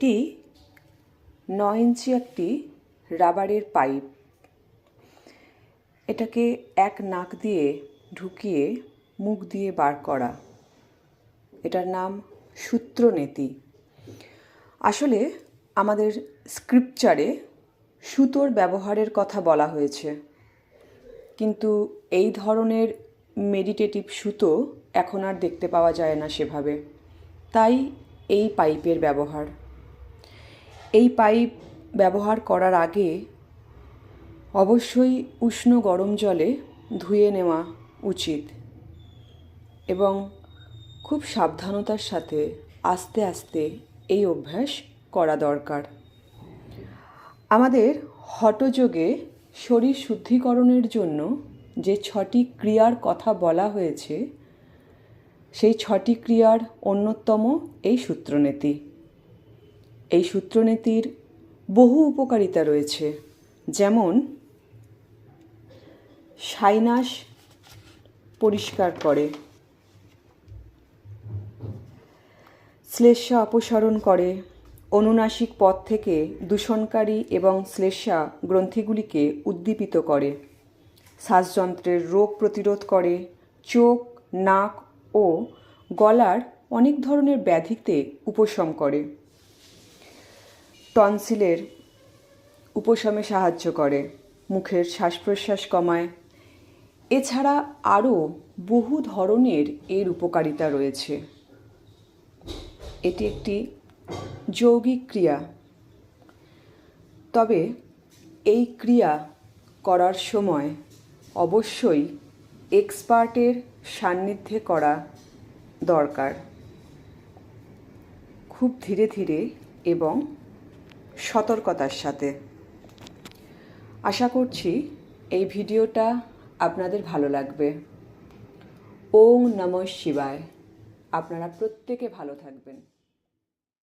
এটি 9 ইঞ্চি একটি রাবারের পাইপ। এটাকে এক নাক দিয়ে ঢুকিয়ে মুখ দিয়ে বার করা। এটার নাম সূত্রনেতি। আসলে আমাদের স্ক্রিপচারে সুতোর ব্যবহারের কথা বলা হয়েছে, কিন্তু এই ধরনের মেডিটেটিভ সুতো এখন আর দেখতে পাওয়া যায় না সেভাবে। তাই এই পাইপের ব্যবহার। এই পাইপ ব্যবহার করার আগে অবশ্যই উষ্ণ গরম জলে ধুয়ে নেওয়া উচিত এবং খুব সাবধানতার সাথে আস্তে আস্তে এই অভ্যাস করা দরকার। আমাদের হঠযোগে শরীর শুদ্ধিকরণের জন্য যে 6টি ক্রিয়ার কথা বলা হয়েছে, সেই 6টি ক্রিয়ার অন্যতম এই সূত্রনেতি। এই সূত্রনেতির বহু উপকারিতা রয়েছে, যেমন সাইনাস পরিষ্কার করে, শ্লেষ্মা অপসারণ করে, অনুনাসিক পথ থেকে দূষণকারী এবং শ্লেষ্মা গ্রন্থিগুলিকে উদ্দীপিত করে, শ্বাসযন্ত্রের রোগ প্রতিরোধ করে, চোখ, নাক ও গলার অনেক ধরনের ব্যাধিতে উপশম করে, টনসিলের উপশমে সাহায্য করে, মুখের শ্বাস প্রশ্বাস কমায়। এছাড়া আরও বহু ধরনের এর উপকারিতা রয়েছে। এটি একটি যৌগিক ক্রিয়া, তবে এই ক্রিয়া করার সময় অবশ্যই এক্সপার্টের সান্নিধ্যে করা দরকার। খুব ধীরে ধীরে এবং সতর্কতার সাথে। আশা করছি এই ভিডিওটা আপনাদের ভালো লাগবে। ওম নমঃ শিবায়। আপনারা প্রত্যেকে ভালো থাকবেন।